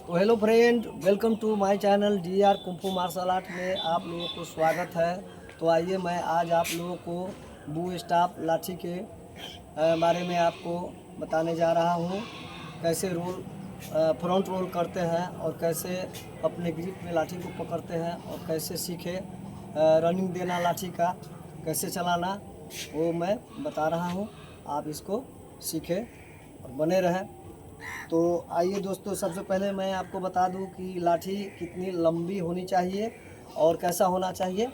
तो hello friend, welcome to my channel DR kung fu martial art में आप लोगों को स्वागत है। तो आइए मैं आज आप लोगों को बू स्टॉप लाठी के बारे में आपको बताने जा रहा हूँ। कैसे फ्रंट रोल करते हैं और कैसे अपने ग्रिप में लाठी को पकड़ते हैं और कैसे सीखे रनिंग देना लाठी का, कैसे चलाना, वो मैं बता रहा हूँ। आप इसको सीखें और बने रहें। तो आइए दोस्तों, सबसे पहले मैं आपको बता दूं कि लाठी कितनी लंबी होनी चाहिए और कैसा होना चाहिए।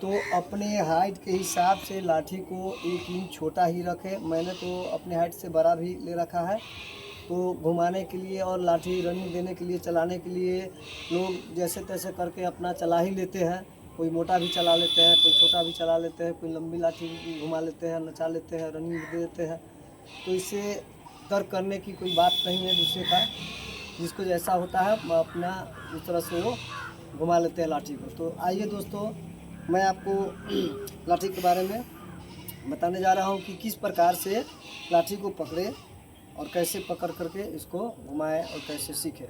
तो अपने हाइट के हिसाब से लाठी को 1 इंच छोटा ही रखें। मैंने तो अपने हाइट से बड़ा भी ले रखा है। तो घुमाने के लिए और लाठी रनिंग देने के लिए, चलाने के लिए लोग जैसे तैसे करके अपना चला ही लेते हैं। कोई मोटा भी चला लेते हैं, कोई छोटा भी चला लेते हैं, कोई लंबी लाठी घुमा लेते हैं, नचा लेते हैं, रनिंग भी दे देते हैं। तो इससे तर्क करने की कोई बात नहीं है दूसरे का। जिसको जैसा होता है अपना उस तरह से वो घुमा लेते हैं लाठी को। तो आइए दोस्तों, मैं आपको लाठी के बारे में बताने जा रहा हूँ कि किस प्रकार से लाठी को पकड़े और कैसे पकड़ करके इसको घुमाएं और कैसे सीखें।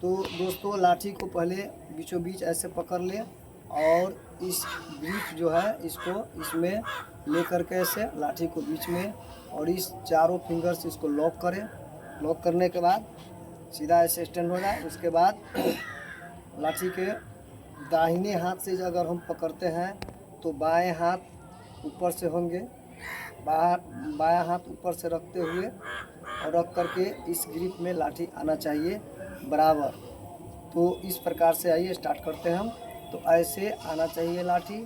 तो दोस्तों, लाठी को पहले बीचों बीच ऐसे पकड़ लें और इस ग्रिप जो है इसको इसमें ले करके ऐसे लाठी को बीच में और इस चारों फिंगर से इसको लॉक करें। लॉक करने के बाद सीधा ऐसे स्टैंड हो जाए। उसके बाद लाठी के दाहिने हाथ से अगर हम पकड़ते हैं तो बाएं हाथ ऊपर से होंगे, बायां हाथ ऊपर से रखते हुए और रख करके इस ग्रिप में लाठी आना चाहिए बराबर। तो इस प्रकार से आइए स्टार्ट करते हैं हम। तो ऐसे आना चाहिए लाठी।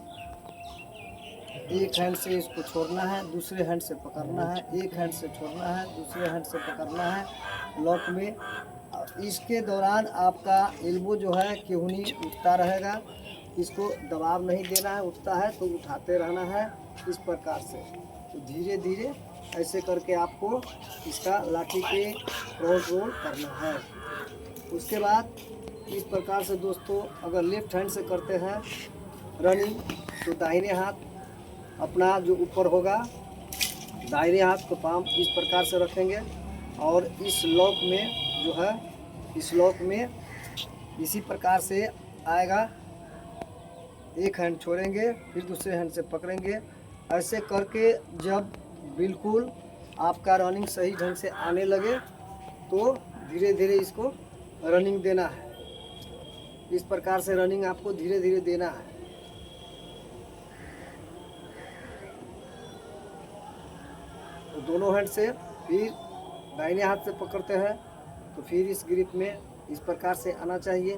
एक हैंड से इसको छोड़ना है, दूसरे हैंड से पकड़ना है, एक हैंड से छोड़ना है, दूसरे हैंड से पकड़ना है लॉक में। इसके दौरान आपका एल्बो जो है केहूनी उठता रहेगा। इसको दबाव नहीं देना है, उठता है तो उठाते रहना है इस प्रकार से। तो धीरे धीरे ऐसे करके आपको इसका लाठी के फ्रंट रोल करना है। उसके बाद इस प्रकार से दोस्तों, अगर लेफ्ट हैंड से करते हैं रनिंग तो दाहिने हाथ अपना जो ऊपर होगा, दाहिने हाथ को पाम इस प्रकार से रखेंगे और इस लॉक में जो है, इस लॉक में इसी प्रकार से आएगा। एक हैंड छोड़ेंगे, फिर दूसरे हैंड से पकड़ेंगे। ऐसे करके जब बिल्कुल आपका रनिंग सही ढंग से आने लगे तो धीरे धीरे इसको रनिंग देना है। इस प्रकार से रनिंग आपको धीरे धीरे देना है। तो दोनों हैंड से फिर दाहिने हाथ से पकड़ते हैं तो फिर इस ग्रिप में इस प्रकार से आना चाहिए।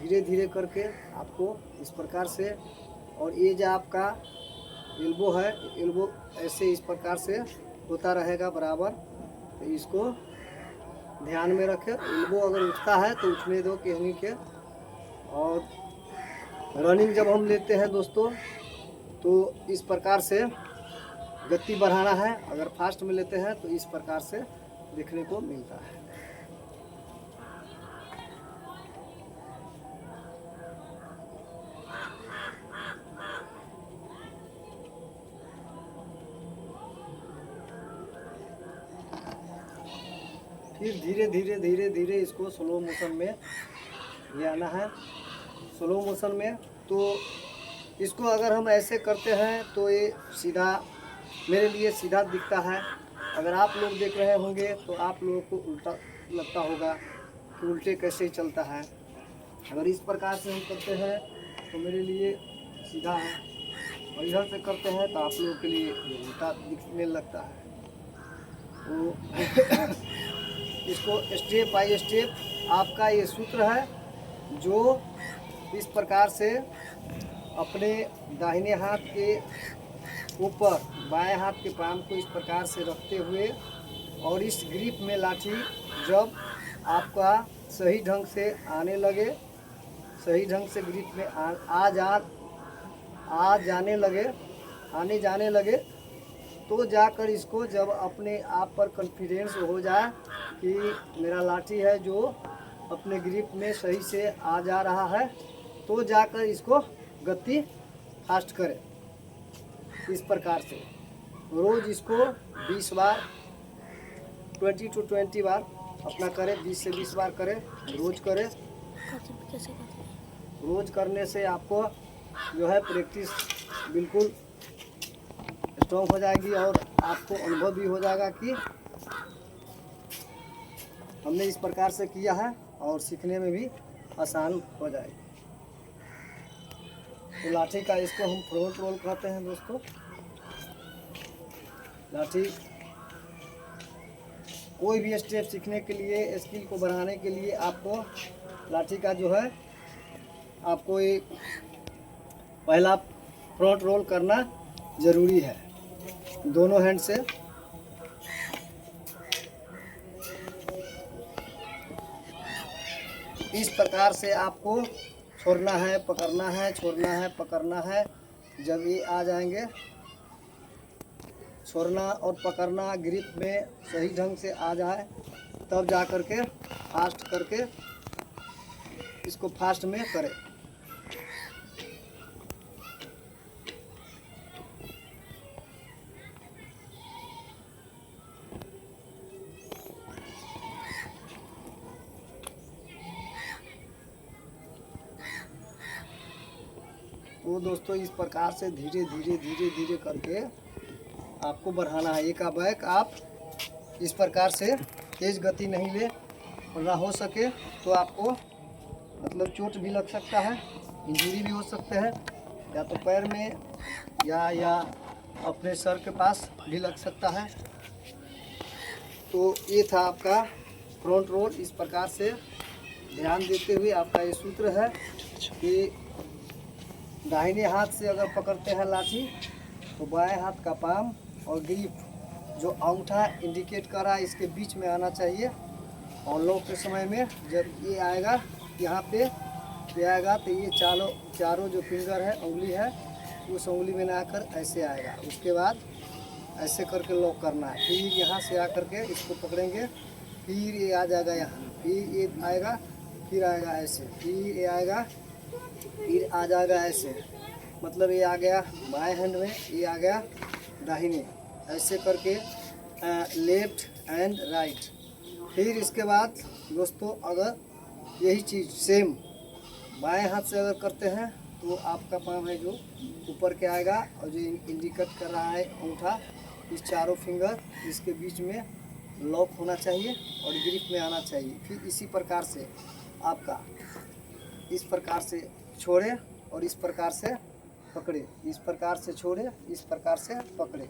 धीरे धीरे करके आपको इस प्रकार से, और ये जो आपका एल्बो है, एल्बो ऐसे इस प्रकार से होता रहेगा बराबर। तो इसको ध्यान में रखें। एल्बो अगर उठता है तो उठने दो केहनी के। और रनिंग जब हम लेते हैं दोस्तों तो इस प्रकार से गति बढ़ाना है। अगर फास्ट में लेते हैं तो इस प्रकार से देखने को मिलता है। फिर धीरे धीरे धीरे धीरे इसको स्लो मोशन में ले आना है। स्लो मोशन में तो इसको अगर हम ऐसे करते हैं तो ये सीधा, मेरे लिए सीधा दिखता है। अगर आप लोग देख रहे होंगे तो आप लोगों को उल्टा लगता होगा कि उल्टे कैसे चलता है। अगर इस प्रकार से हम करते हैं तो मेरे लिए सीधा है, और इधर से करते हैं तो आप लोगों के लिए ये उल्टा दिखने लगता है। तो इसको स्टेप बाय स्टेप आपका ये सूत्र है, जो इस प्रकार से अपने दाहिने हाथ के ऊपर बाएं हाथ के पाम को इस प्रकार से रखते हुए और इस ग्रिप में लाठी जब आपका सही ढंग से आने लगे, सही ढंग से ग्रिप में आने जाने लगे तो जाकर इसको जब अपने आप पर कॉन्फिडेंस हो जाए कि मेरा लाठी है जो अपने ग्रिप में सही से आ जा रहा है, तो जाकर इसको गति फास्ट करें। इस प्रकार से रोज़ इसको 20 बार, 20 to 20 बार अपना करें, 20 से 20 बार करें, रोज करें। रोज करने से आपको जो है प्रैक्टिस बिल्कुल स्ट्रॉन्ग हो जाएगी और आपको अनुभव भी हो जाएगा कि हमने इस प्रकार से किया है और सीखने में भी आसान हो जाएगी। तो लाठी का इसको हम फ्रंट रोल कहते हैं दोस्तों। लाठी कोई भी स्टेप सीखने के लिए, स्किल को बढ़ाने के लिए आपको लाठी का जो है आपको एक पहला फ्रंट रोल करना ज़रूरी है दोनों हैंड से। इस प्रकार से आपको छोड़ना है, पकड़ना है, छोड़ना है, पकड़ना है। जब ये आ जाएंगे, छोड़ना और पकड़ना ग्रिप में सही ढंग से आ जाए तब जा कर के फास्ट करके इसको फास्ट में करें। तो दोस्तों इस प्रकार से धीरे धीरे धीरे धीरे करके आपको बढ़ाना है। एक बैक आप इस प्रकार से तेज़ गति नहीं ले, वरना हो सके तो आपको मतलब चोट भी लग सकता है, इंजरी भी हो सकते हैं, या तो पैर में या अपने सर के पास भी लग सकता है। तो ये था आपका फ्रंट रोल। इस प्रकार से ध्यान देते हुए आपका ये सूत्र है कि दाहिने हाथ से अगर पकड़ते हैं लाठी तो बाएं हाथ का पाम और ग्रिप जो अंगूठा इंडिकेट कर रहा है इसके बीच में आना चाहिए। और लॉक के समय में जब ये आएगा यहाँ पे आएगा तो ये चारों जो फिंगर है, उंगली है, उस उंगली में ना आकर ऐसे आएगा। उसके बाद ऐसे करके लॉक करना है। फिर यहाँ से आकर के इसको पकड़ेंगे, फिर ये आ जाएगा यहाँ, फिर ये आएगा, फिर आएगा ऐसे, फिर ये आएगा, फिर आ जाएगा ऐसे। मतलब ये आ गया बाएं हैंड में, ये आ गया दाहिने, ऐसे करके लेफ्ट एंड राइट। फिर इसके बाद दोस्तों अगर यही चीज़ सेम बाएं हाथ से अगर करते हैं तो आपका पाँव है जो ऊपर के आएगा और जो इंडिकेट कर रहा है अंगूठा, इस चारों फिंगर इसके बीच में लॉक होना चाहिए और ग्रिप में आना चाहिए। फिर इसी प्रकार से आपका इस प्रकार से छोड़े और इस प्रकार से पकड़े, इस प्रकार से छोड़े, इस प्रकार से पकड़े।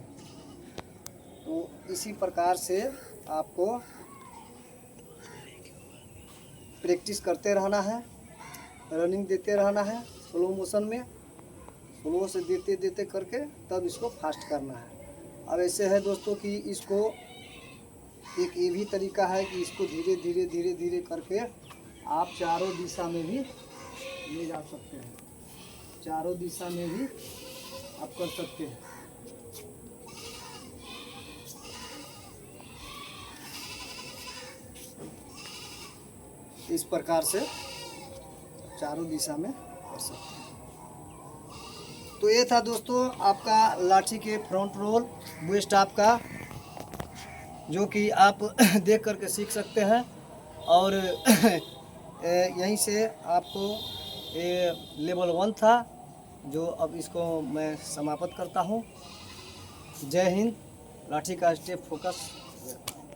तो इसी प्रकार से आपको प्रैक्टिस करते रहना है, रनिंग देते रहना है स्लो मोशन में, स्लो से देते देते करके तब इसको फास्ट करना है। अब ऐसे है दोस्तों कि इसको एक ये भी तरीका है कि इसको धीरे धीरे धीरे धीरे करके आप चारों दिशा में भी ले जा सकते हैं, चारों दिशा में भी आप कर सकते हैं। इस प्रकार से चारों दिशा में कर सकते हैं। तो ये था दोस्तों आपका लाठी के फ्रंट रोल बू स्टॉप का, जो कि आप देख करके सीख सकते हैं। और यहीं से आपको ये लेवल 1 था, जो अब इसको मैं समाप्त करता हूँ। जय हिंद। लाठी का स्टेप फोकस।